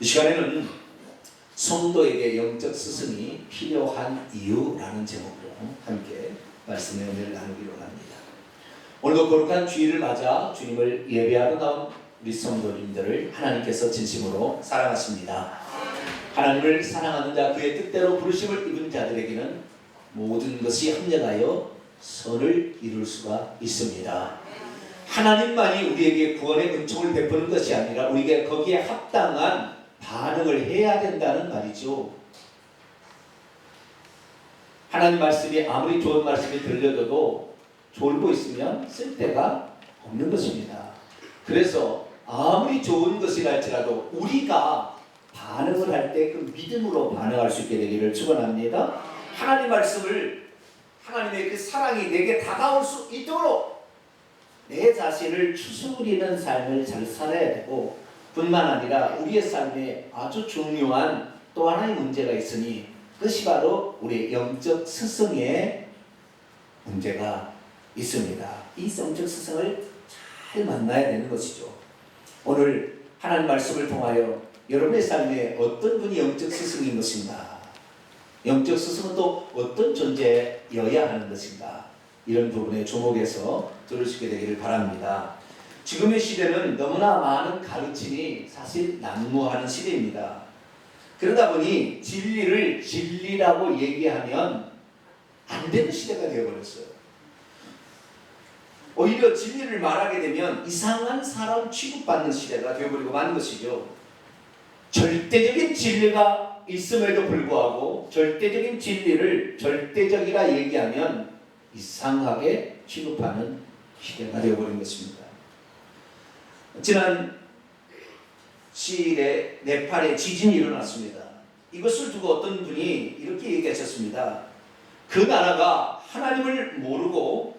이 시간에는 성도에게 영적 스승이 필요한 이유라는 제목으로 함께 말씀의 은혜를 나누기로 합니다. 오늘도 거룩한 주일을 맞아 주님을 예배하러 나온 우리 성도님들을 하나님께서 진심으로 사랑하십니다. 하나님을 사랑하는 자, 그의 뜻대로 부르심을 입은 자들에게는 모든 것이 합력하여 선을 이룰 수가 있습니다. 하나님만이 우리에게 구원의 은총을 베푸는 것이 아니라 우리가 거기에 합당한 반응을 해야 된다는 말이죠. 하나님 말씀이 아무리 좋은 말씀이 들려줘도 졸고 있으면 쓸데가 없는 것입니다. 그래서 아무리 좋은 것이라 할지라도 우리가 반응을 할 때 그 믿음으로 반응할 수 있게 되기를 축원합니다. 하나님 말씀을, 하나님의 그 사랑이 내게 다가올 수 있도록 내 자신을 추스리는 삶을 잘 살아야 되고, 뿐만 아니라 우리의 삶에 아주 중요한 또 하나의 문제가 있으니 그것이 바로 우리의 영적 스승의 문제가 있습니다. 이 영적 스승을 잘 만나야 되는 것이죠. 오늘 하나님 말씀을 통하여 여러분의 삶에 어떤 분이 영적 스승인 것인가, 영적 스승은 또 어떤 존재여야 하는 것인가, 이런 부분에 주목해서 들으시게 되기를 바랍니다. 지금의 시대는 너무나 많은 가르침이 사실 난무하는 시대입니다. 그러다 보니 진리를 진리라고 얘기하면 안 되는 시대가 되어버렸어요. 오히려 진리를 말하게 되면 이상한 사람 취급받는 시대가 되어버리고 마는 것이죠. 절대적인 진리가 있음에도 불구하고 절대적인 진리를 절대적이라 얘기하면 이상하게 취급하는 시대가 되어버린 것입니다. 지난 7일에 네팔에 지진이 일어났습니다. 이것을 두고 어떤 분이 이렇게 얘기하셨습니다. 그 나라가 하나님을 모르고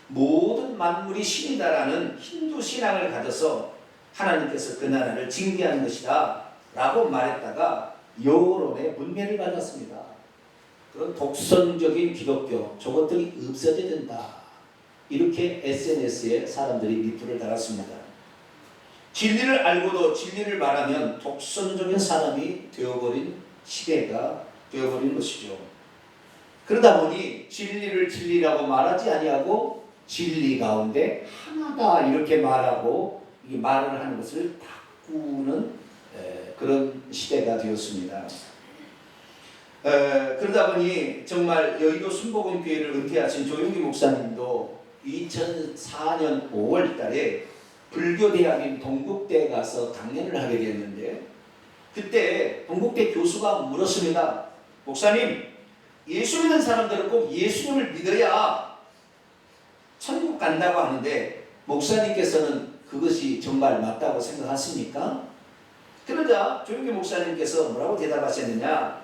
모든 만물이 신이다라는 힌두 신앙을 가져서 하나님께서 그 나라를 징계하는 것이다 라고 말했다가 여론의 문매를 받았습니다. 그런 독선적인 기독교, 저것들이 없어져야 된다, 이렇게 SNS에 사람들이 리플을 달았습니다. 진리를 알고도 진리를 말하면 독선적인 사람이 되어버린 시대가 되어버린 것이죠. 그러다 보니 진리를 진리라고 말하지 아니하고 진리 가운데 하나다 이렇게 말하고 이 말을 하는 것을 바꾸는 그런 시대가 되었습니다. 그러다 보니 정말 여의도 순복음교회를 은퇴하신 조용기 목사님도 2004년 5월 달에 불교대학인 동국대에 가서 강연을 하게 됐는데, 그때 동국대 교수가 물었습니다. 목사님, 예수 믿는 사람들은 꼭 예수님을 믿어야 천국 간다고 하는데 목사님께서는 그것이 정말 맞다고 생각하십니까? 그러자 조용기 목사님께서 뭐라고 대답하셨느냐,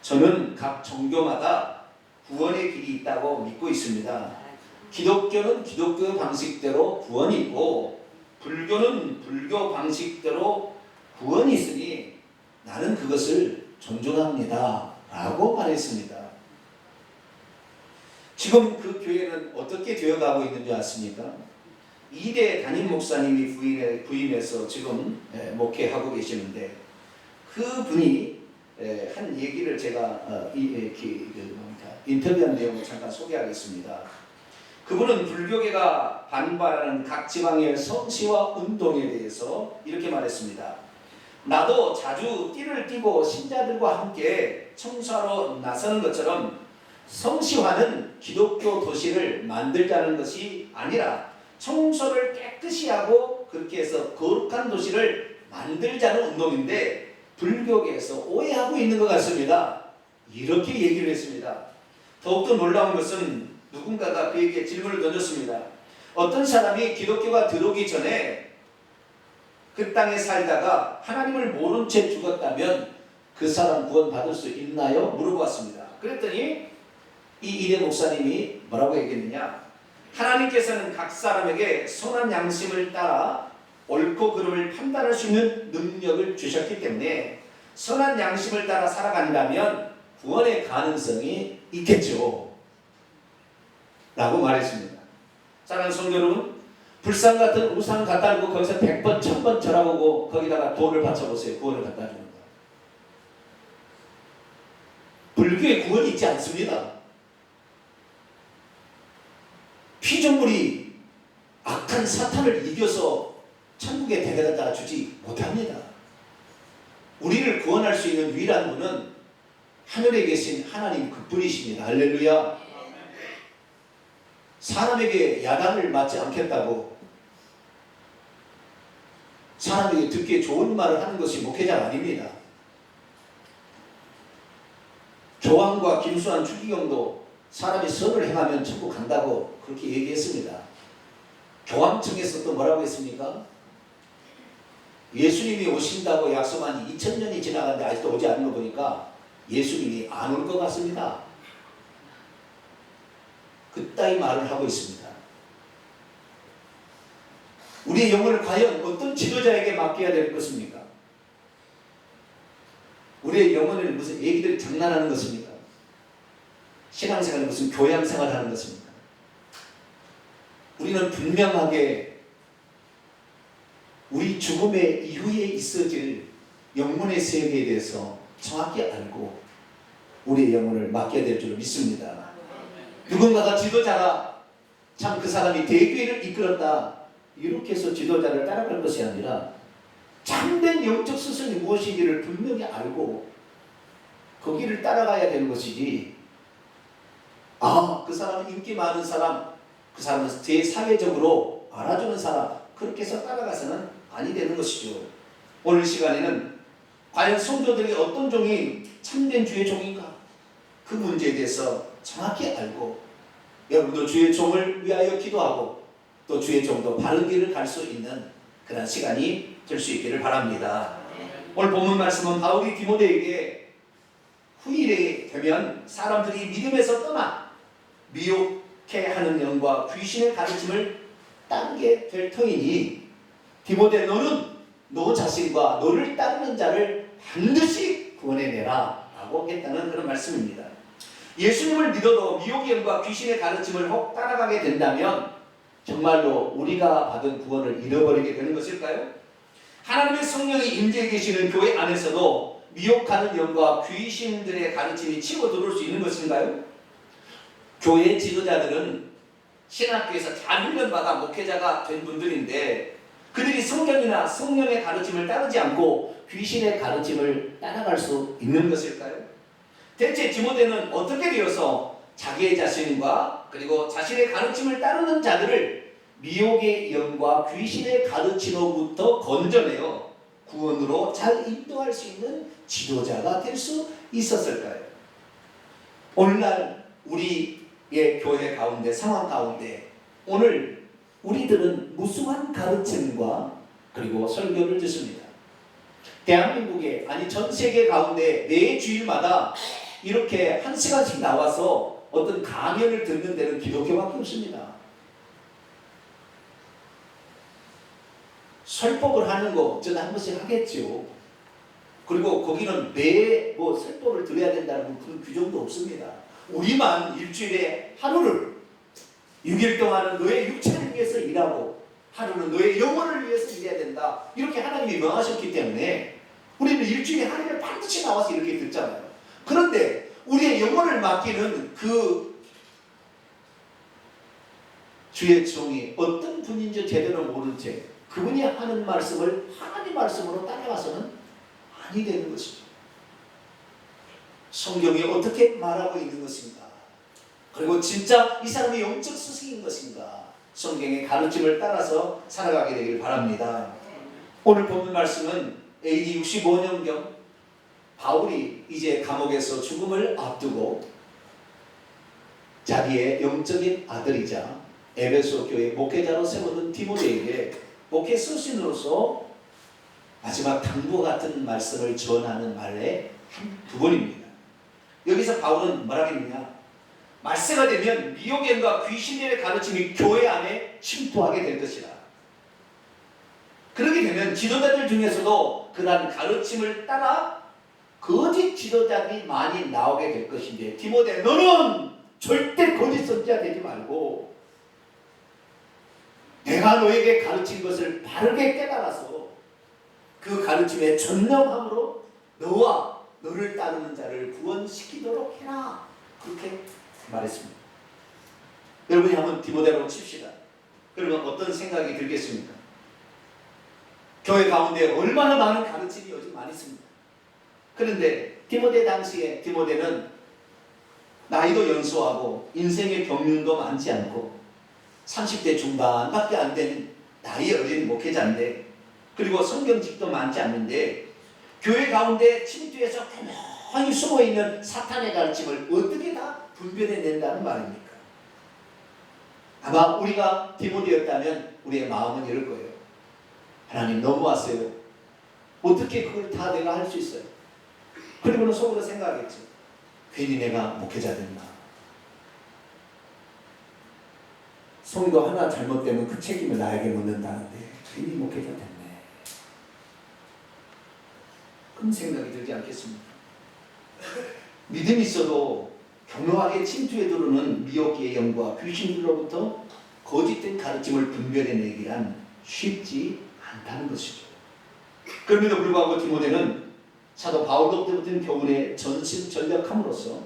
저는 각 종교마다 구원의 길이 있다고 믿고 있습니다. 기독교는 기독교 방식대로 구원이 있고 불교는 불교 방식대로 구원이 있으니 나는 그것을 존중합니다 라고 말했습니다. 지금 그 교회는 어떻게 되어가고 있는지 아십니까? 2대 담임 목사님이 부임해서 지금 목회하고 계시는데, 그분이 한 얘기를 제가 인터뷰한 내용을 잠깐 소개하겠습니다. 그분은 불교계가 반발하는 각 지방의 성시화 운동에 대해서 이렇게 말했습니다. 나도 자주 띠를 띠고 신자들과 함께 청소하러 나서는 것처럼 성시화는 기독교 도시를 만들자는 것이 아니라 청소를 깨끗이 하고 그렇게 해서 거룩한 도시를 만들자는 운동인데 불교계에서 오해하고 있는 것 같습니다. 이렇게 얘기를 했습니다. 더욱더 놀라운 것은 누군가가 그에게 질문을 던졌습니다. 어떤 사람이 기독교가 들어오기 전에 그 땅에 살다가 하나님을 모른 채 죽었다면 그 사람 구원받을 수 있나요? 물어보았습니다. 그랬더니 이 이대 목사님이 뭐라고 얘기했느냐, 하나님께서는 각 사람에게 선한 양심을 따라 옳고 그름을 판단할 수 있는 능력을 주셨기 때문에 선한 양심을 따라 살아간다면 구원의 가능성이 있겠죠 라고 말했습니다. 사랑하는 성도 여러분, 불상 같은 우상 갖다 주고 거기서 100번 1000번 절하고 거기다가 돈을 바쳐보세요. 구원을 갖다 주는 거. 불교에 구원이 있지 않습니다. 피조물이 악한 사탄을 이겨서 천국에 데려다 주지 못합니다. 우리를 구원할 수 있는 유일한 분은 하늘에 계신 하나님 그뿐이십니다. 할렐루야. 사람에게 야단을 맞지 않겠다고 사람에게 듣기에 좋은 말을 하는 것이 목회자가 아닙니다. 조항과 김수환, 추기경도 사람이 선을 행하면 천국 간다고 그렇게 얘기했습니다. 교황청에서 또 뭐라고 했습니까? 예수님이 오신다고 약속한 지 2000년이 지나갔는데 아직도 오지 않는 거 보니까 예수님이 안 올 것 같습니다. 그따위 말을 하고 있습니다. 우리의 영혼을 과연 어떤 지도자에게 맡겨야 될 것입니까? 우리의 영혼을 무슨 애기들이 장난하는 것입니까? 신앙생활은 무슨 교양생활을 하는 것입니까? 우리는 분명하게 우리 죽음의 이후에 있어질 영혼의 세계에 대해서 정확히 알고 우리의 영혼을 맡겨야 될 줄 믿습니다. 누군가가 지도자가 참 그 사람이 대교회를 이끌었다 이렇게 해서 지도자를 따라갈 것이 아니라 참된 영적 스승이 무엇인지를 분명히 알고 거기를 따라가야 되는 것이지, 그 사람은 인기 많은 사람, 그 사람은 제 사회적으로 알아주는 사람, 그렇게 해서 따라가서는 아니 되는 것이죠. 오늘 시간에는 과연 성도들이 어떤 종이 참된 주의 종인가, 그 문제에 대해서 정확히 알고 여러분도 주의 종을 위하여 기도하고 또 주의 종도 바른 길을 갈 수 있는 그런 시간이 될 수 있기를 바랍니다. 오늘 본문 말씀은 바울이 디모데에게 후일에 되면 사람들이 믿음에서 떠나 미혹해 하는 영과 귀신의 가르침을 따르게 될 터이니 디모데 너는 너 자신과 너를 따르는 자를 반드시 구원해내라 라고 했다는 그런 말씀입니다. 예수님을 믿어도 미혹의 영과 귀신의 가르침을 혹 따라가게 된다면 정말로 우리가 받은 구원을 잃어버리게 되는 것일까요? 하나님의 성령이 임재해 계시는 교회 안에서도 미혹하는 영과 귀신들의 가르침이 치고 들어올 수 있는 것인가요? 교회 지도자들은 신학교에서 잘 훈련받아 목회자가 된 분들인데 그들이 성경이나 성령의 가르침을 따르지 않고 귀신의 가르침을 따라갈 수 있는 것일까요? 대체 디모데는 어떻게 되어서 자기의 자신과 그리고 자신의 가르침을 따르는 자들을 미혹의 영과 귀신의 가르침으로부터 건져내어 구원으로 잘 인도할 수 있는 지도자가 될 수 있었을까요? 오늘날 우리의 교회 가운데, 상황 가운데 오늘 우리들은 무수한 가르침과 그리고 설교를 듣습니다. 대한민국에, 아니 전 세계 가운데 매 주일마다 이렇게 1시간씩 나와서 어떤 강연을 듣는 데는 기독교밖에 없습니다. 설법을 하는 거 저는 한 번씩 하겠죠. 그리고 거기는 매 설법을 들어야 된다는 그런 규정도 없습니다. 우리만 일주일에 하루를 6일 동안은 너의 육체를 위해서 일하고 하루는 너의 영혼을 위해서 일해야 된다. 이렇게 하나님이 명하셨기 때문에 우리는 일주일에 하루를 반드시 나와서 이렇게 듣잖아요. 그런데 우리의 영혼을 맡기는 그 주의 종이 어떤 분인지 제대로 모른 채 그분이 하는 말씀을 하나님 말씀으로 따라가서는 아니 되는 것이죠. 성경이 어떻게 말하고 있는 것인가? 그리고 진짜 이 사람이 영적 스승인 것인가? 성경의 가르침을 따라서 살아가게 되길 바랍니다. 오늘 본문 말씀은 AD 65년경 바울이 이제 감옥에서 죽음을 앞두고 자기의 영적인 아들이자 에베소 교회 목회자로 세우는 디모데에게 목회 서신으로서 마지막 당부 같은 말씀을 전하는 말의 한 부분입니다. 여기서 바울은 뭐라 했느냐? 말세가 되면 미혹의 영과 귀신의 가르침이 교회 안에 침투하게 될 것이다. 그렇게 되면 지도자들 중에서도 그러한 가르침을 따라 거짓 지도자들이 많이 나오게 될 것인데 디모데 너는 절대 거짓 선지자 되지 말고 내가 너에게 가르친 것을 바르게 깨달아서 그 가르침에 전념함으로 너와 너를 따르는 자를 구원시키도록 해라. 그렇게 말했습니다. 여러분이 한번 디모데라고 칩시다. 그러면 어떤 생각이 들겠습니까? 교회 가운데 얼마나 많은 가르침이 요즘 많이 있습니다. 그런데 디모데 당시에 디모데는 나이도 연소하고 인생의 경륜도 많지 않고 30대 중반밖에 안 되는 나이 어린 목회자인데, 그리고 성경직도 많지 않는데 교회 가운데 침투해서 가만히 숨어있는 사탄의 가르침을 어떻게 다 분별해낸다는 말입니까? 아마 우리가 디모데였다면 우리의 마음은 이럴 거예요. 하나님 너무하세요. 어떻게 그걸 다 내가 할 수 있어요? 그리고는 속으로 생각하겠죠. 괜히 내가 목회자 됐나. 성도 하나 잘못되면 그 책임을 나에게 묻는다는데 괜히 목회자 됐네. 그런 생각이 들지 않겠습니까? 믿음이 있어도 교묘하게 침투해 들어오는 미혹의 영과 귀신들로부터 거짓된 가르침을 분별해내기란 쉽지 않다는 것이죠. 그럼에도 불구하고 디모데는 사도 바울로부터는 교훈에 전심전력함으로써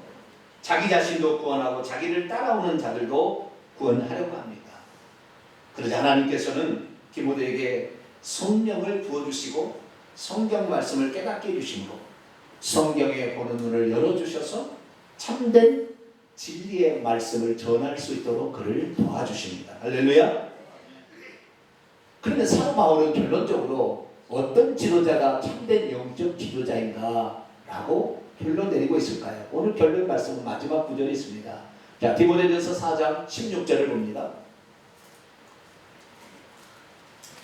자기 자신도 구원하고 자기를 따라오는 자들도 구원하려고 합니다. 그러자 하나님께서는 디모데에게 성령을 부어주시고 성경 말씀을 깨닫게 해주심으로 성경에 보는 눈을 열어주셔서 참된 진리의 말씀을 전할 수 있도록 그를 도와주십니다. 할렐루야. 그런데 사도 바울은 결론적으로 어떤 지도자가 참된 영적 지도자인가 라고 결론 내리고 있을까요? 오늘 결론 말씀은 마지막 구절이 있습니다. 자, 디모데전서 4장 16절을 봅니다.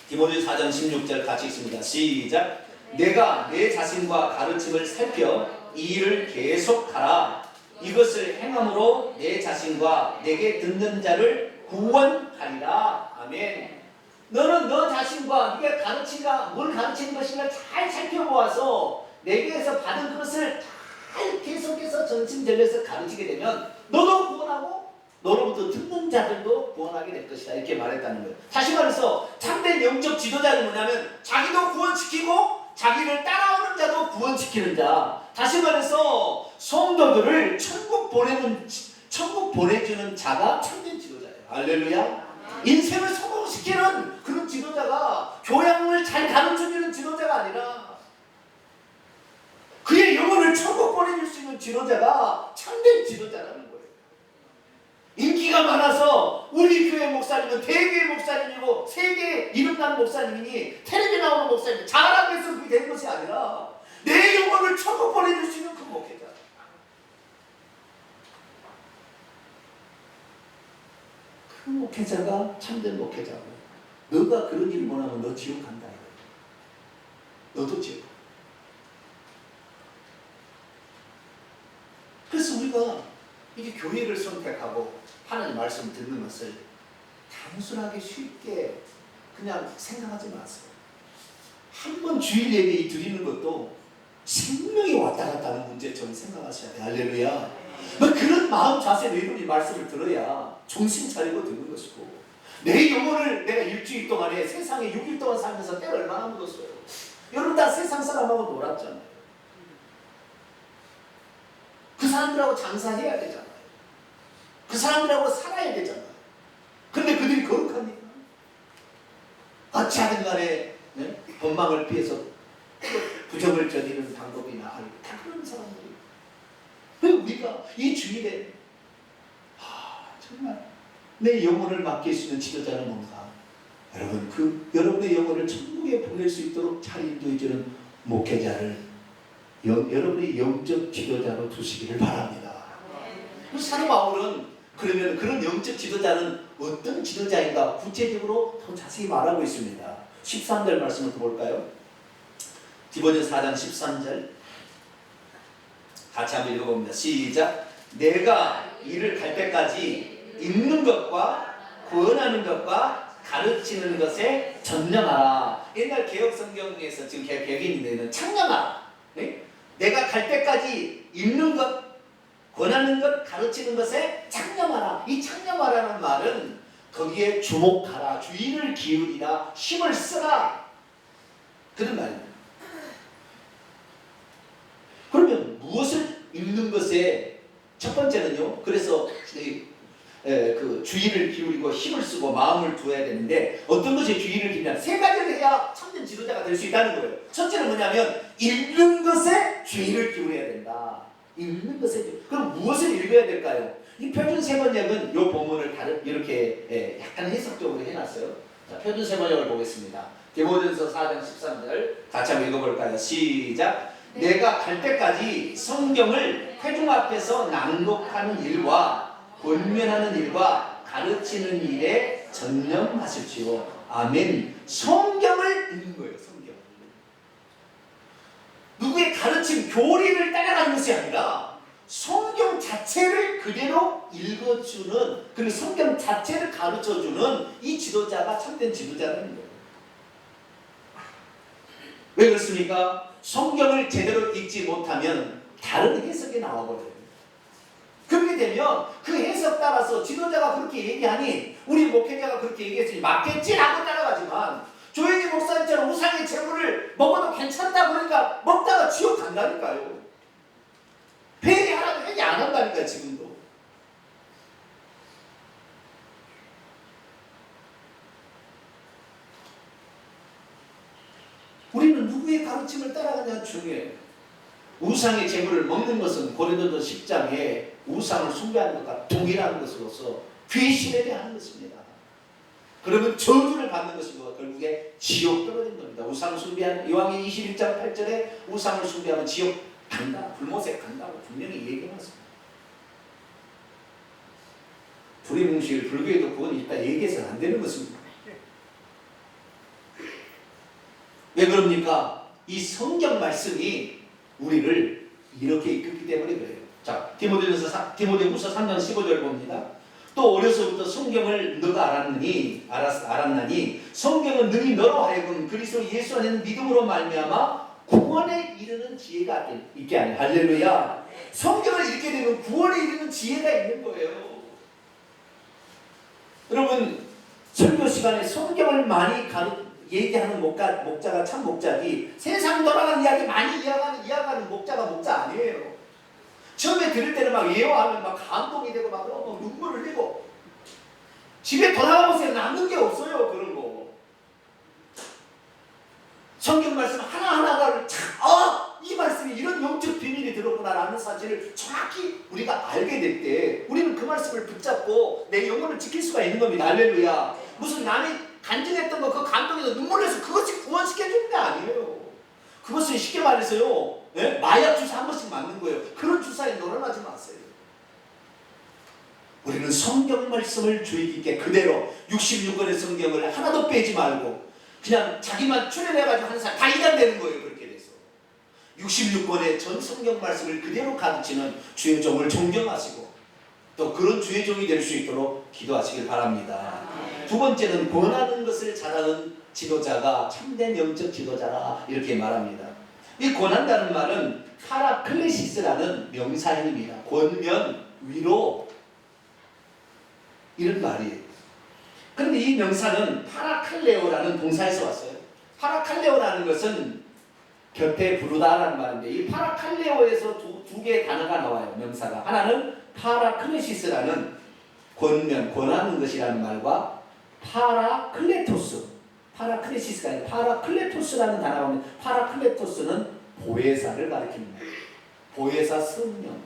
디모데 4장 16절 같이 읽습니다. 시작. 내가 내 자신과 가르침을 살펴 이 일을 계속하라. 이것을 행함으로 내 자신과 내게 듣는 자를 구원하리라. 아멘. 너는 너 자신과 네가 가르치가 뭘 가르치는 것인가 잘 살펴보아서 내게서 받은 것을 잘 계속해서 전심전력해서 가르치게 되면 너도 구원하고 너로부터 듣는 자들도 구원하게 될 것이다. 이렇게 말했다는 거예요. 다시 말해서 참된 영적 지도자는 뭐냐면 자기도 구원시키고 자기를 따라오는 자도 구원시키는 자. 다시 말해서 성도들을 천국 보내주는 자가 참된 지도자예요. 할렐루야. 인생을 성공시키는 그런 지도자가 교양을 잘 가르쳐주는 지도자가 아니라 그의 영혼을 천국 보내줄 수 있는 지도자가 참된 지도자라는 거예요. 인기가 많아서 우리 교회 목사님은 대교회 목사님이고 세계 이름난 목사님이니 텔레비에 나오는 목사님 잘하고 해서 그게 된 것이 아니라 내 영혼을 천국 보내줄 수 있는 그 목회자. 그 목회자가 참된 목회자고, 너가 그런 일 못하면 너 지옥 간다. 너도 지옥. 그래서 우리가 이게 교회를 선택하고 하나님 말씀을 듣는 것을 단순하게 쉽게 그냥 생각하지 마세요. 한 번 주일 예배 드리는 것도 생명이 왔다 갔다 하는 문제처럼 생각하셔야 돼요. 할렐루야. 그런 마음 자세로 여러분이 말씀을 들어야 정신 차리고 듣는 것이고, 내 영혼을 내가 일주일 동안에 세상에 6일 동안 살면서 때를 얼마나 묻었어요. 여러분 다 세상 사람하고 놀았잖아요. 그 사람들하고 장사해야 되잖아요. 그 사람들하고 살아야 되잖아요. 근데 그들이 거룩합니까? 어찌하든 간에 본망을 피해서 부정을 저지르는 방법이나 다 그런 사람들이. 우리가 이 주일에 정말 내 영혼을 맡길 수 있는 지도자는 뭔가, 여러분 여러분의 영혼을 천국에 보낼 수 있도록 잘 인도해주는 목회자를 여러분의 영적 지도자로 두시기를 바랍니다. 사도 바울은 그러면 그런 영적 지도자는 어떤 지도자인가 구체적으로 더 자세히 말하고 있습니다. 13절 말씀을 볼까요? 디모데 4장 13절 같이 한번 읽어봅니다. 시작. 내가 이를 갈 때까지 읽는 것과 구원하는 것과 가르치는 것에 전념하라. 옛날 개혁성경에서 지금 개혁인들은 창념하라. 네? 내가 갈 때까지 읽는 것, 권하는 것, 가르치는 것에 창념하라. 이 창념하라는 말은 거기에 주목하라, 주의를 기울이라, 힘을 쓰라, 그런 말입니다. 그러면 무엇을 읽는 것에 첫 번째는요, 그래서 그 주의를 기울이고 힘을 쓰고 마음을 두어야 되는데, 어떤 것에 주의를 기울이냐, 세 가지를 해야 참된 지도자가 될 수 있다는 거예요. 첫째는 뭐냐면 읽는 것에 주의를 기울여야 된다. 읽는 것에. 그럼 무엇을 읽어야 될까요? 이 표준 세번역은 이 본문을 이렇게 약간 해석적으로 해놨어요. 자, 표준 세번역을 보겠습니다. 디모데전서 4장 13절 같이 한번 읽어볼까요? 시작. 내가 갈 때까지 성경을 회중 앞에서 낭독하는 일과 권면하는 일과 가르치는 일에 전념하십시오. 아멘. 성경을 읽는 거예요. 성경. 누구의 가르침, 교리를 따라가는 것이 아니라 성경 자체를 그대로 읽어주는, 그리고 성경 자체를 가르쳐주는 이 지도자가 참된 지도자라는 거예요. 왜 그렇습니까? 성경을 제대로 읽지 못하면 다른 해석이 나와버려요. 그렇게 되면 그 해석 따라서 지도자가 그렇게 얘기하니 우리 목회자가 그렇게 얘기했으니 맞겠지라고 따라가지만, 조영희 목사님처럼 우상의 재물을 먹어도 괜찮다 그러니까 먹다가 지옥 간다니까요. 회개하라고 회개 안 한다니까요. 지금도. 우리는 누구의 가르침을 따라가냐 중요해요. 우상의 재물을 먹는 것은 고린도서 10장에 우상을 숭배하는 것과 동일한 것으로서 귀신에 대한 것입니다. 그러면 저주를 받는 것이고 결국에 지옥 떨어진 겁니다. 우상 숭배하는, 요한계시록 21장 8절에 우상을 숭배하면 지옥 간다, 불못에 간다고 분명히 얘기해놨습니다. 불의뭉실, 불교에도 그건 있다 얘기해서는 안 되는 것입니다. 왜 그럽니까? 이 성경 말씀이 우리를 이렇게 이끌기 때문에 그래요. 자, 디모데후서 3장 15절 봅니다. 또 어려서부터 성경을 너가 알았나니 성경은 능히 너로 하여금 그리스도 예수 안에는 믿음으로 말미암아 구원에 이르는 지혜가 있게 하니. 할렐루야. 성경을 읽게 되면 구원에 이르는 지혜가 있는 거예요. 여러분, 설교 시간에 성경을 많이 얘기하는 목자가 참 목자지, 세상 돌아가는 이야기 많이 이야기하는 목자가 목자 아니에요. 처음에 들을 때는 막 예화하면 막 감동이 되고 막 눈물을 흘리고, 집에 돌아가보세요. 남는 게 없어요. 그런 거. 성경 말씀 하나하나를 이 말씀이 이런 영적 비밀이 들었구나라는 사실을 정확히 우리가 알게 될 때 우리는 그 말씀을 붙잡고 내 영혼을 지킬 수가 있는 겁니다. 할렐루야. 무슨 남이 간증했던 거 그 감동에서 눈물 내서 그것이 구원시켜주는 게 아니에요. 그것은 쉽게 말해서요, 마약 주사 한 번씩 맞는 거예요. 그런 주사에 놀아나지 마세요. 우리는 성경 말씀을 주의 깊게 그대로 66권의 성경을 하나도 빼지 말고 그냥 자기만 출연해가지고 하는 사람 다 이단되는 거예요. 그렇게 돼서 66권의 전 성경 말씀을 그대로 가르치는 주의 종을 존경하시고 또 그런 주의 종이 될 수 있도록 기도하시길 바랍니다. 두 번째는 권하는 것을 잘하는 지도자가 참된 영적 지도자라 이렇게 말합니다. 이 권한다는 말은 파라클레시스라는 명사입니다. 권면, 위로, 이런 말이에요. 그런데 이 명사는 파라칼레오라는 동사에서 왔어요. 파라칼레오라는 것은 곁에 부르다라는 말인데, 이 파라칼레오에서 두 개의 단어가 나와요. 명사가. 하나는 파라클레시스라는 권면, 권하는 것이라는 말과 파라클레토스, 파라클레시스가 아니라 파라클레토스라는 단어가 오면, 파라클레토스는 보혜사를 가리킵니다. 보혜사 성령.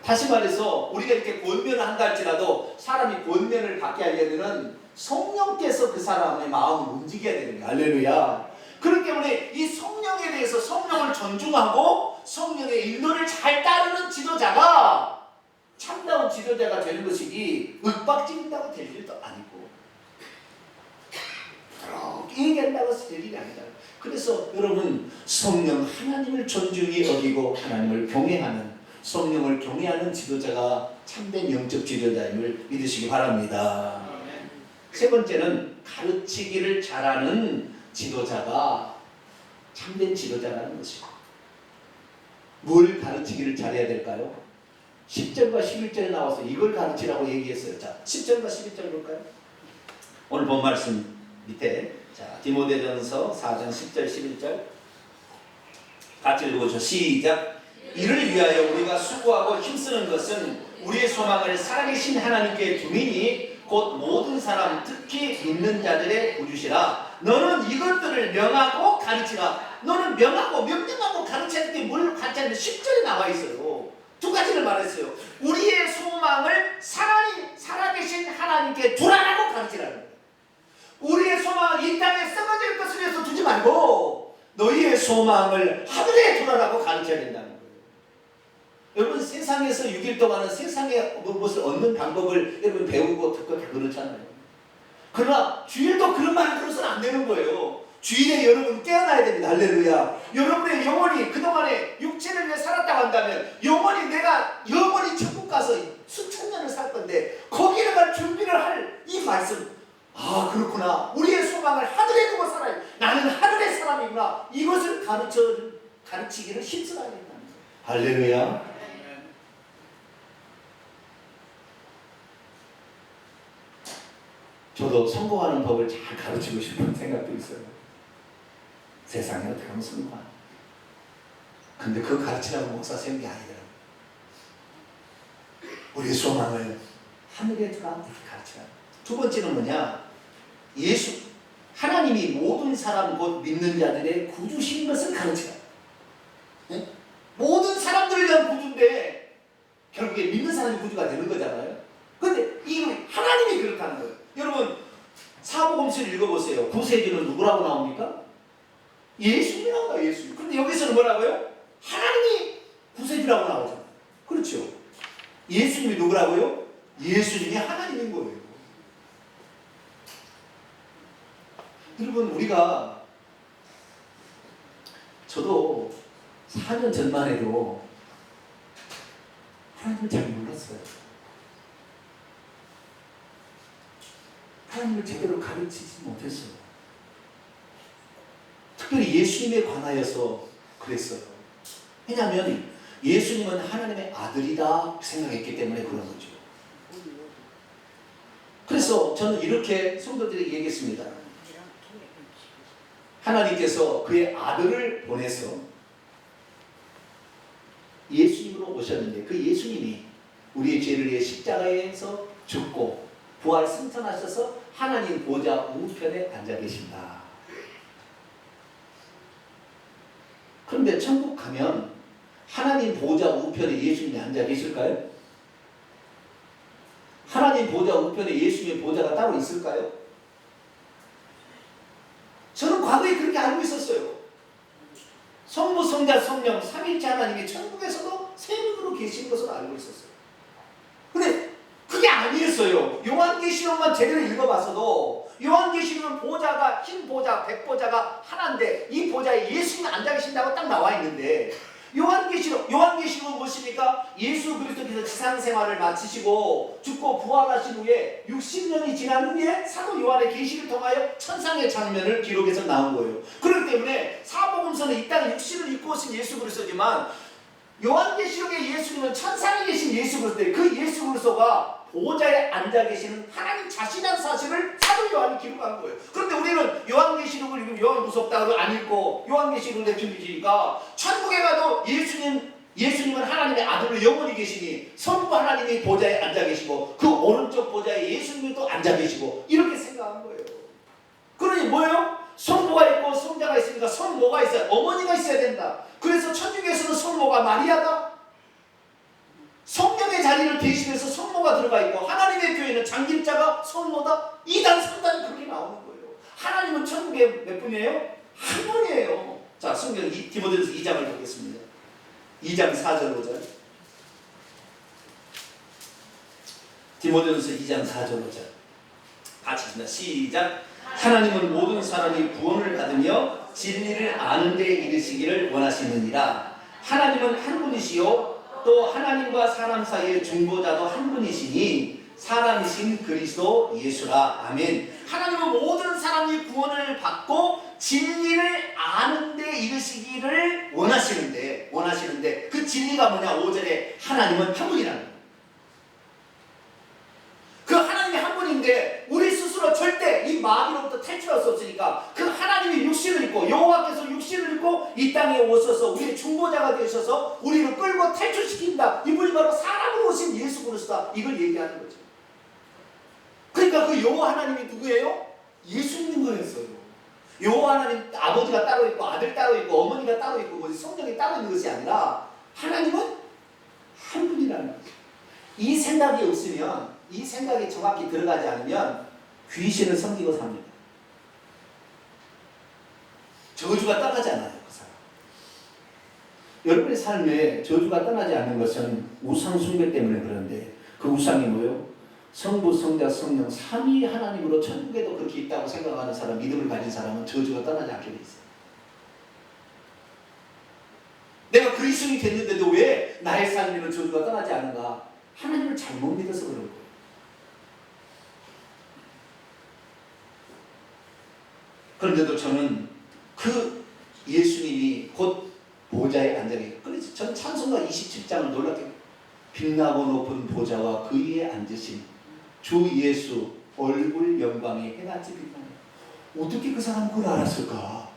다시 말해서 우리가 이렇게 권면을 한다 할지라도 사람이 권면을 받게 하려면 성령께서 그 사람의 마음을 움직여야 되는 거예요. 할렐루야. 그렇기 때문에 이 성령에 대해서 성령을 존중하고 성령의 인도를 잘 따르는 지도자가 참다운 지도자가 되는 것이지, 윽박지른다고 될 일도 아니고 그렇게 얘기한다고 될 일이 아니다. 그래서 여러분, 성령 하나님을 존중히 여기고 하나님을 경외하는, 성령을 경외하는 지도자가 참된 영적 지도자임을 믿으시기 바랍니다. 세 번째는 가르치기를 잘하는 지도자가 참된 지도자라는 것이고, 뭘 가르치기를 잘해야 될까요? 10절과 11절에 나와서 이걸 가르치라고 얘기했어요. 자, 10절과 11절 볼까요? 오늘 본 말씀 밑에 디모데전서 4장 10절 11절 같이 읽어보죠. 시작. 이를 위하여 우리가 수고하고 힘쓰는 것은 우리의 소망을 살아계신 하나님께 두미니 곧 모든 사람 특히 믿는 자들의 구주시라. 너는 이것들을 명하고 가르치라. 너는 명하고 명령하고 가르쳐야 될 게 뭘 가르치는데 10절에 나와 있어요. 두 가지를 말했어요. 우리의 소망을 살아계신 하나님께 두라라고 가르치라는 거예요. 우리의 소망을 이 땅에 썩어질 것을 위해서 두지 말고 너희의 소망을 하늘에 두라라고 가르쳐야 된다는 거예요. 여러분 세상에서 6일 동안은 세상의 무엇을 얻는 방법을 여러분 배우고 듣고 다 그렇잖아요. 그러나 주일도 그런 말을 들어서는 안 되는 거예요. 주일에 여러분 깨어나야 됩니다. 할렐루야. 여러분의 영혼이 그동안에 육체를 위해 살았다고 한다면 내가 영원히 천국 가서 수천 년을 살 건데 거기를 갈 준비를 할 이 말씀, 아 그렇구나, 우리의 소망을 하늘에 두고 살아야, 나는 하늘의 사람이구나, 이것을 가르치기를 힘써야 된다는 거예요. 할렐루야. 저도 성공하는 법을 잘 가르치고 싶은 생각도 있어요. 세상에 어떻게 하면 성공하나. 근데 그 가르치라고 목사 세운 게 아니더라고요. 우리의 소망을 하늘에 두라 이렇게 가르치라. 두 번째는 뭐냐? 하나님이 모든 사람 곧 믿는 자들의 구주신 것을 가르치라. 네? 모든 사람들을 위한 구주인데 결국에 믿는 사람이 구주가 되는 거잖아요. 근데 이 하나님이 그렇다는 거예요. 여러분 사복음서를 읽어보세요. 구세주는 누구라고 나옵니까? 예수님이라고 나와요. 예수님. 그런데 여기서는 뭐라고요? 하나님이 구세주라고 나오잖아요. 그렇죠. 예수님이 누구라고요? 예수님이 하나님인 거예요. 여러분 우리가, 저도 4년 전만 해도 하나님을 잘 몰랐어요. 하나님을 제대로 가르치지 못했어요. 특별히 예수님에 관하여서 그랬어요. 왜냐하면 예수님은 하나님의 아들이다 생각했기 때문에 그런 거죠. 그래서 저는 이렇게 성도들에게 얘기했습니다. 하나님께서 그의 아들을 보내서 예수님으로 오셨는데 그 예수님이 우리의 죄를 위해 십자가에서 죽고 부활 승천하셔서 하나님 보좌 우편에 앉아 계신다. 그런데 천국 가면 하나님 보좌 우편에 예수님이 앉아 계실까요? 하나님 보좌 우편에 예수님의 보좌가 따로 있을까요? 저는 과거에 그렇게 알고 있었어요. 성부, 성자, 성령, 삼위일체 하나님이 천국에서도 세 분으로 계신 것으로 알고 있었어요. 근데 그게 아니었어요. 요한계시록만 제대로 읽어봤어도 요한계시록은 보좌가, 흰 보좌, 백보좌가 하나인데 이 보좌에 예수님이 앉아 계신다고 딱 나와 있는데, 요한계시록은 무엇입니까? 예수 그리스도께서 지상생활을 마치시고 죽고 부활하신 후에 60년이 지난 후에 사도 요한의 계시를 통하여 천상의 장면을 기록해서 나온 거예요. 그렇기 때문에 사복음서는 이 땅에 육신을 입고 오신 예수 그리스도지만 요한계시록의 예수님은 천상에 계신 예수 그리스도예요. 그 예수 그리스도가 보좌에 앉아 계시는 하나님 자신이라는 사실을 사도 요한이 기록한 거예요. 그런데 우리는 요한계시록을 읽으면 요한 무섭다고 안 읽고 요한계시록을 내팽개치니까 천국에 가도 예수님은 하나님의 아들로 영원히 계시니 성부 하나님이 보좌에 앉아 계시고 그 오른쪽 보좌에 예수님이 또 앉아 계시고 이렇게 생각한 거예요. 그러니 뭐예요? 성부가 있고 성자가 있으니까 성모가 있어야, 어머니가 있어야 된다. 그래서 천주교에서는 성모가 마리아다. 성령의 자리를 대신해서 성모가 들어가 있고 하나님의 교회는 장길자가 성모다. 2단 3단이 그렇게 나오는 거예요. 하나님은 천국에 몇 분이에요? 한 분이에요. 자, 성경 디모데전서 2장을 보겠습니다. 2장 4절 5절. 디모데전서 2장 4절 5절 같이 읽습니다. 시작. 하나님은 모든 사람이 구원을 받으며 진리를 아는 데 이르시기를 원하시느니라. 하나님은 한 분이시요 또 하나님과 사람 사이의 중보자도 한 분이시니 사람이신 그리스도 예수라. 아멘. 하나님은 모든 사람이 구원을 받고 진리를 아는 데 이르시기를 원하시는데 그 진리가 뭐냐? 5절에 하나님은 한 분이라는 거예요. 그 하나님이 한 분인데 우리 스스로 절대 중보자가 되셔서 우리를 끌고 탈출시킨다. 이분이 바로 사람으로 오신 예수 그리스도다. 이걸 얘기하는 거죠. 그러니까 그 여호와 하나님이 누구예요? 예수님 거였어요. 여호와 하나님 아버지가 따로 있고 아들 따로 있고 어머니가 따로 있고 뭐 성령이 따로 있는 것이 아니라 하나님은 한 분이라는 거죠. 이 생각이 없으면, 이 생각이 정확히 들어가지 않으면 귀신을 섬기고 삽니다. 저주가 떠나지 않아요. 그 사람. 여러분의 삶에 저주가 떠나지 않는 것은 우상 숭배 때문에 그런데, 그 우상이 뭐예요? 성부, 성자, 성령 삼위 하나님으로 천국에도 그렇게 있다고 생각하는 사람, 믿음을 가진 사람은 저주가 떠나지 않게 돼 있어요. 내가 그리스도인이 됐는데도 왜 나의 삶에는 저주가 떠나지 않은가? 하나님을 잘못 믿어서 그런 거예요. 그런데도 저는 그 예수님이 곧 보좌에 앉아 계세요. 그래서 전 찬송가 27장을 놀랍게, 빛나고 높은 보좌와 그 위에 앉으신 주 예수 얼굴 영광이 해같이 빛나요. 어떻게 그 사람은 그걸 알았을까?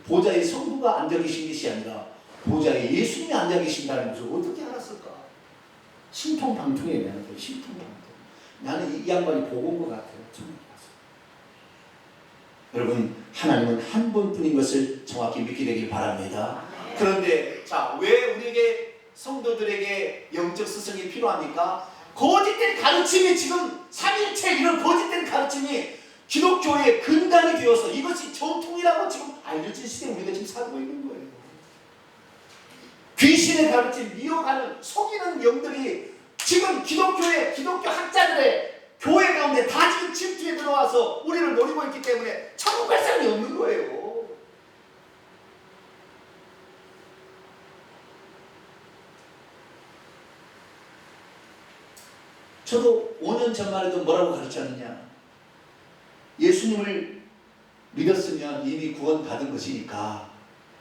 보좌에 성부가 앉아 계신 것이 아니라 보좌에 예수님이 앉아 계신다는 것을 어떻게 알았을까? 신통방통에 대한 거예요. 신통방통. 나는 이 양반이 보고 온 것 같아요. 여러분, 하나님은 한 분뿐인 것을 정확히 믿게 되길 바랍니다. 그런데 자, 왜 우리에게 성도들에게 영적 스승이 필요합니까? 거짓된 가르침이, 지금 삼일체 이런 거짓된 가르침이 기독교의 근간이 되어서 이것이 정통이라고 지금 알려진 시대에 우리가 지금 살고 있는 거예요. 귀신의 가르침, 미혹하는, 속이는 영들이 지금 기독교 학자들의 교회 가운데 다 지금 침투에 들어와서 우리를 노리고 있기 때문에 천국 갈 사람이 없는 거예요. 저도 5년 전만 해도 뭐라고 가르쳤느냐? 예수님을 믿었으면 이미 구원받은 것이니까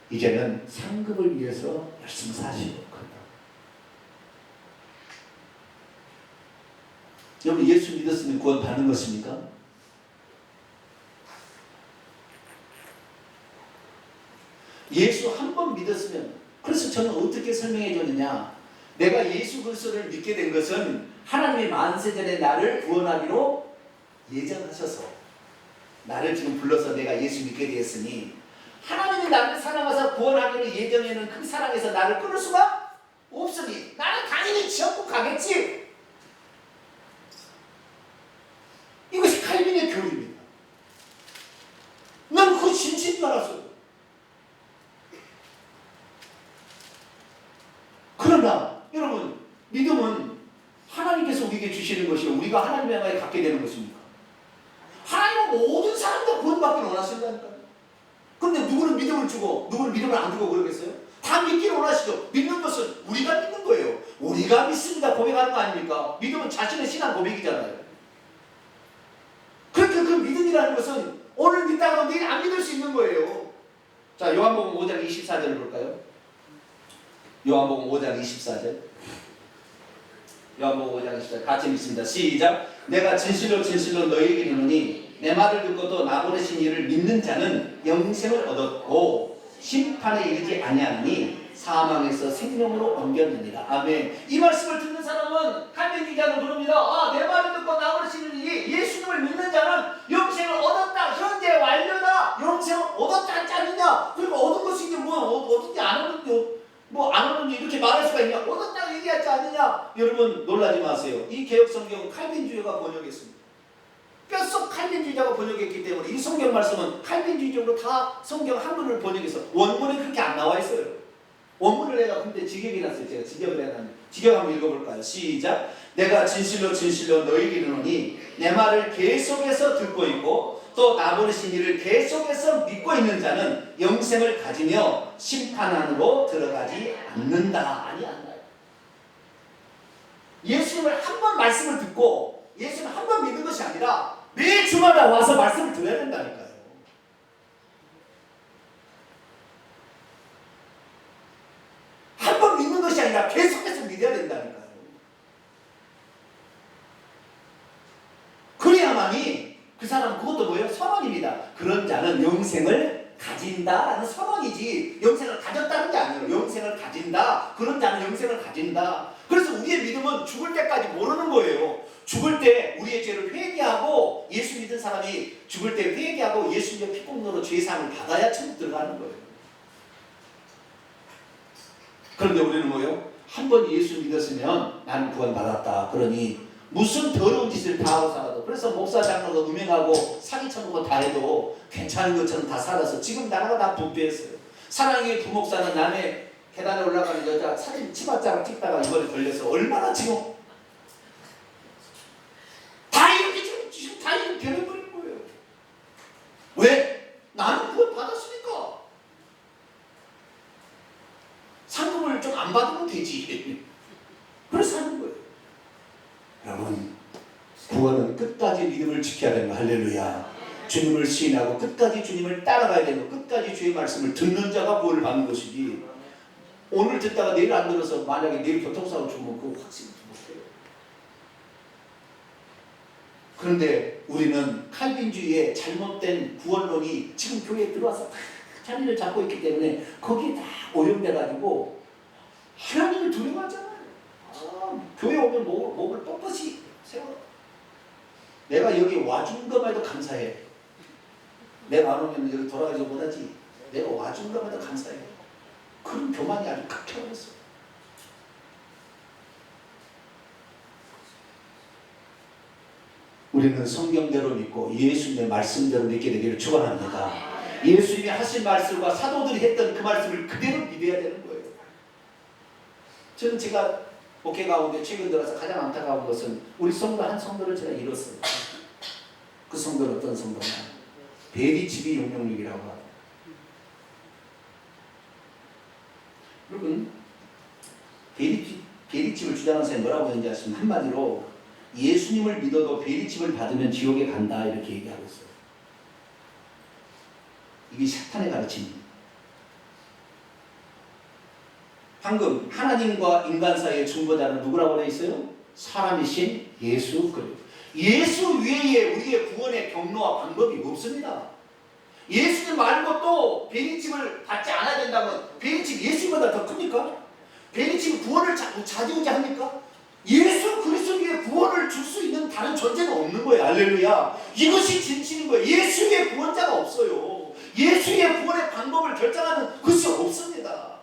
이제는 상급을 위해서 열심히 사시고. 여러분, 예수 믿었으면 구원받는 것입니까? 예수 한 번 믿었으면, 그래서 저는 어떻게 설명해 줬느냐? 내가 예수 그리스도를 믿게 된 것은 하나님의 만세전에 나를 구원하기로 예정하셔서 나를 지금 불러서 내가 예수 믿게 되었으니, 하나님이 나를 사랑하사 구원하기로 예정에는 그 사랑에서 나를 끊을 수가 없으니 나는 당연히 지옥국 가겠지. 이것이 칼빈의 교리입니다. 난 그거 진실인 줄 알았어요. 그러나 여러분, 믿음은 하나님께서 우리에게 주시는 것이요, 우리가 하나님의 향하여 갖게 되는 것입니까? 하나님은 모든 사람들 구원받기를 원하신다니까요. 그런데 누구는 믿음을 주고 누구는 믿음을 안 주고 그러겠어요? 다 믿기를 원하시죠. 믿는 것은 우리가 믿는 거예요. 우리가 믿습니다 고백하는 거 아닙니까? 믿음은 자신의 신앙 고백이잖아요. 그렇게 그 믿음이라는 것은 오늘 믿다가도 내일 안 믿을 수 있는 거예요. 자, 요한복음 5장 24절을 볼까요? 요한복음 5장 24절. 요한복음 5장 24절 같이 믿습니다. 시작. 내가 진실로 진실로 너희에게 이르노니 내 말을 듣고 또 나 보내신 이를 믿는 자는 영생을 얻었고 심판에 이르지 아니하니 사망에서 생명으로 옮겼느니라. 아멘. 이 말씀을 듣는 사람은 칼빈 기자는 그럽니다. 아, 내 말을 듣고 나 보내신 이를, 예수님을 믿는 자는 영생을 얻었다. 현재 완료다. 영생을 얻었다 하지 않느냐? 그리고 얻은 것이 이제 얻은지 안 얻은지 안 얻은지 이렇게 말할 수가 있냐? 얻었다고 얘기하지 않느냐? 여러분, 놀라지 마세요. 이 개혁 성경은 칼빈주의가 번역했습니다. 뼛속 칼빈주의자가 번역했기 때문에 이 성경 말씀은 칼빈주의적으로 다 성경 한글을 번역해서 원문에 그렇게 안 나와 있어요. 원문을 내가 근데 직역해놨어요. 제가 직역을 해놨는데 직역 한번 읽어볼까요? 시작. 내가 진실로 진실로 너희에게 이르노니 내 말을 계속해서 듣고 있고 또 나 보내신 이를 계속해서 믿고 있는 자는 영생을 가지며 심판 안으로 들어가지 않는다. 아니야. 예수님을 한 번 말씀을 듣고 예수님 한 번 믿는 것이 아니라 매 주마다 와서 말씀을 들어야 된다니까요. 한 번 믿는 것이 아니라 계속해서 믿어야 된다니까요. 그래야만이 그 사람은 그것도 뭐예요? 선언입니다. 그런 자는 영생을 가진다라는 선언이지 영생을 가졌다는 게 아니에요. 영생을 가진다. 그런 자는 영생을 가진다. 그래서 우리의 믿음은 죽을 때까지 모르는 거예요. 죽을 때 우리의 죄를 회개하고, 예수 믿은 사람이 죽을 때 회개하고 예수님의 피공로로 죄사함을 받아야 천국 들어가는 거예요. 그런데 우리는 뭐예요? 한 번 예수 믿었으면 나는 구원받았다. 그러니 무슨 더러운 짓을 다 하고 살아도, 그래서 목사 장로가 음행하고 사기 쳐먹고 다 해도 괜찮은 것처럼 다 살아서 지금 나라가 다 부패했어요. 사랑의 부목사는 남의 계단에 올라가는 여자 사진 치맛자락 찍다가 이번에 걸려서 얼마나 지금 다 이렇게 지금 다 이렇게 변해버린 거예요. 왜? 나는 구원 받았으니까. 상금을 좀 안 받으면 되지. 그래서 하는 거예요. 여러분, 구원은 끝까지 믿음을 지켜야 되는 거. 할렐루야. 주님을 시인하고 끝까지 주님을 따라가야 되는 거. 끝까지 주의 말씀을 듣는 자가 구원을 받는 것이지, 오늘 듣다가 내일 안 들어서 만약에 내일 교통사고 주면 그거 확신을 못해요. 그런데 우리는 칼빈주의의 잘못된 구원론이 지금 교회에 들어와서 자리를 잡고 있기 때문에 거기에 다 오염돼가지고 하나님을 두려워하잖아요. 교회 오면 목을 뻣뻣이 세워. 내가 여기 와준 것만 해도 감사해. 내가 안 오면 여기 돌아가지 못하지. 내가 와준 것만 해도 감사해. 그런 교만이 아주 극혐했어. 우리는 성경대로 믿고 예수님의 말씀대로 믿게 되기를 축원합니다. 예수님이 하신 말씀과 사도들이 했던 그 말씀을 그대로 믿어야 되는 거예요. 저는 제가 목회 가운데 최근 들어서 가장 안타까운 것은 우리 성도 한 성도를 제가 잃었어요. 그 성도는 어떤 성도냐? 베리집이 666이라고 하죠. 여러분, 베리집을 주장하는 사람이 뭐라고 했는지 아시면 한마디로 예수님을 믿어도 베리집을 받으면 지옥에 간다, 이렇게 얘기하고 있어요. 이게 사탄의 가르침입니다. 방금 하나님과 인간 사이의 중보자는 누구라고 되어 있어요? 사람이신 예수 그리스도. 예수 외에 우리의 구원의 경로와 방법이 없습니다. 예수님 말고 또 베리집을 받지 않아야 된다면 베리집 예수보다 더 큽니까? 베리집이 구원을 좌지우지합니까? 예수 그리스도 위에 구원을 줄 수 있는 다른 존재는 없는 거예요. 할렐루야. 이것이 진실인 거예요. 예수 위에 구원자가 없어요. 예수 위에 구원의 방법을 결정하는 것이 없습니다.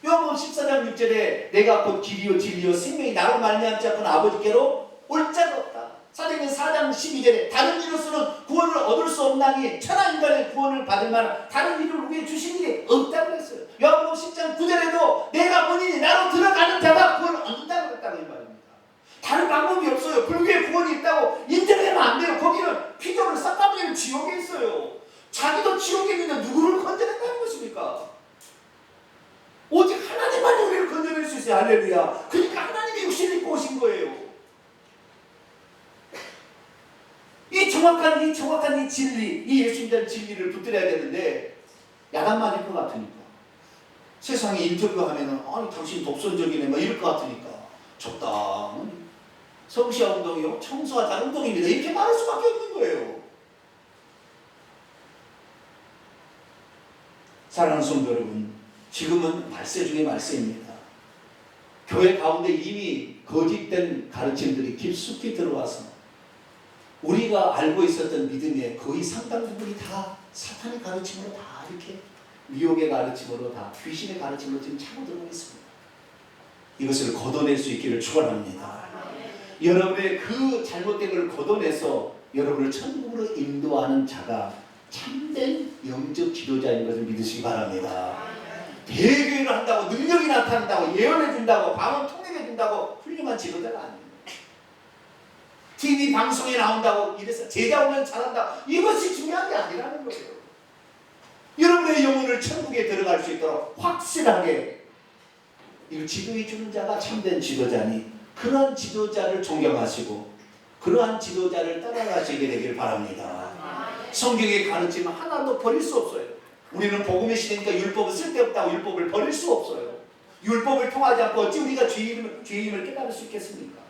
요한복음 14장 6절에 내가 곧 길이요 진리요 생명이 나로 말미암지 않고는 아버지께로 올 자가 없다. 사도행전 4장 12절에 다른 이로서는 구원을 얻을 수 없나니 천하 인간의 구원을 받을 만한 다른 이를 우리에게 주신 일이 없다고 했어요. 요한복음 10장 9절에도 내가 본인이 나로 들어가는 자가 구원을 얻는다고 했다고 이 말입니다. 다른 방법이 없어요. 불교에 구원이 있다고 인정하면 안 돼요. 거기는 피조물 싹가버리는 지옥에 있어요. 자기도 지옥에 있는데 누구를 건져낸다는 것입니까? 오직 하나님만이 우리를 건져낼 수 있어요. 할렐루야. 그러니까 하나님이 육신을 입고 오신 거예요. 이 정확한 이 진리, 이 예수님의 진리를 붙들어야 되는데 야단맞을 것 같으니까, 세상에 인터뷰하면은 아니 당신 독선적이네 막 이럴 것 같으니까 적당히 성시화 운동이요 청소하자 운동입니다 이렇게 말할 수밖에 없는 거예요. 사랑하는 성도 여러분, 지금은 말세 중에 말세입니다. 교회 가운데 이미 거짓된 가르침들이 깊숙이 들어와서 우리가 알고 있었던 믿음의 거의 상당 부분이 다 사탄의 가르침으로 다 이렇게 미혹의 가르침으로 다 귀신의 가르침으로 지금 차고 들어오고 있습니다. 이것을 걷어낼 수 있기를 축원합니다. 여러분의 그 잘못된 것을 걷어내서 여러분을 천국으로 인도하는 자가 참된 영적 지도자인 것을 믿으시기 바랍니다. 대교회를 한다고 능력이 나타난다고 예언해 준다고 방언 통역해 준다고 훌륭한 지도자가 아닙니다. TV 방송에 나온다고 이래서 제자 오면 잘한다, 이것이 중요한 게 아니라는 거예요. 여러분의 영혼을 천국에 들어갈 수 있도록 확실하게 이걸 지도해 주는 자가 참된 지도자니, 그러한 지도자를 존경하시고 그러한 지도자를 따라가시게 되길 바랍니다. 성경의 가르침은 하나도 버릴 수 없어요. 우리는 복음의 시대니까 율법은 쓸데없다고 율법을 버릴 수 없어요. 율법을 통하지 않고 어찌 우리가 죄임을 깨달을 수 있겠습니까?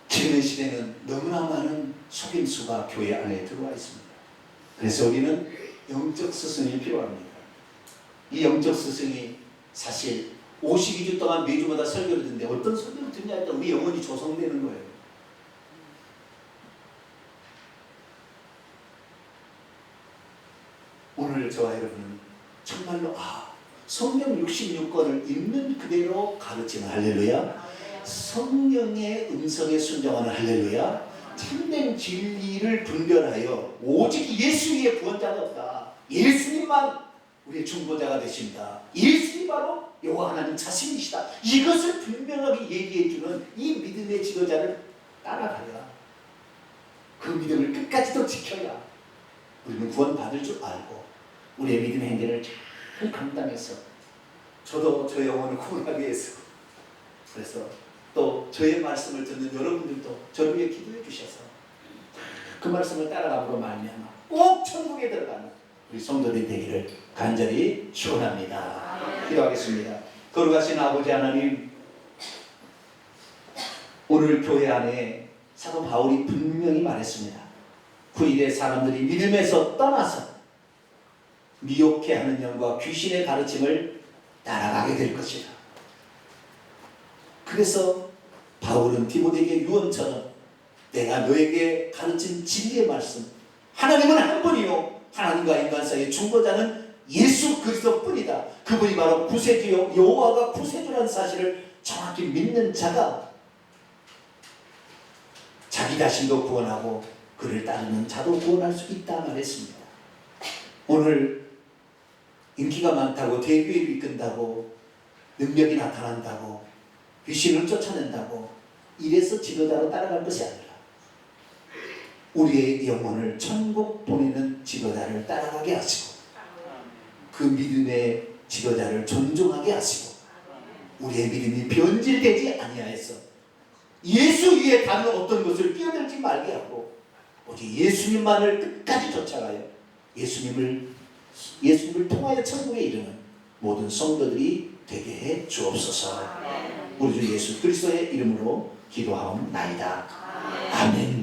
지금의 시대는 너무나 많은 속임수가 교회 안에 들어와 있습니다. 그래서 우리는 영적 스승이 필요합니다. 이 영적 스승이 사실 52주 동안 매주마다 설교를 듣는데 어떤 설교를 듣냐에 따라 우리 영혼이 조성되는 거예요. 오늘 저와 여러분은 정말로 성경 66권을 있는 그대로 가르치는 할렐루야, 성령의 음성에 순종하는 할렐루야, 참된 진리를 분별하여 오직 예수 위에 구원자가 없다, 예수님만 우리의 중보자가 되십니다, 예수님 바로 여호와 하나님 자신이시다, 이것을 분명하게 얘기해주는 이 믿음의 지도자를 따라가야, 그 믿음을 끝까지도 지켜야 우리는 구원받을 줄 알고 우리의 믿음의 행위를 잘 감당해서 저도 저 영혼을 구원하기 위해서, 그래서 또 저의 말씀을 듣는 여러분들도 저를 위해 기도해 주셔서 그 말씀을 따라감으로 말미암아 꼭 천국에 들어가는 우리 성도들이 되기를 간절히 축원합니다. 기도하겠습니다. 거룩하신 아버지 하나님, 오늘 교회 안에 사도 바울이 분명히 말했습니다. 그 일에 사람들이 믿음에서 떠나서 미혹해 하는 영과 귀신의 가르침을 따라가게 될 것이다. 그래서 바울은 디모데에게 유언처럼 내가 너에게 가르친 진리의 말씀, 하나님은 한 분이요 하나님과 인간 사이의 중보자는 예수 그리스도뿐이다, 그분이 바로 구세주요 여호와가 구세주라는 사실을 정확히 믿는 자가 자기 자신도 구원하고 그를 따르는 자도 구원할 수 있다 말했습니다. 오늘 인기가 많다고 대교회를 이끈다고 능력이 나타난다고 귀신을 쫓아낸다고 이래서 지도자로 따라갈 것이 아니라 우리의 영혼을 천국 보내는 지도자를 따라가게 하시고 그 믿음의 지도자를 존중하게 하시고 우리의 믿음이 변질되지 아니하여서 예수 위에 다른 어떤 것을 끼어들지 말게 하고 오직 예수님만을 끝까지 쫓아가요 예수님을 통하여 천국에 이르는 모든 성도들이 되게 해 주옵소서. 우리 주 예수 그리스도의 이름으로 기도하옵나이다. 아멘.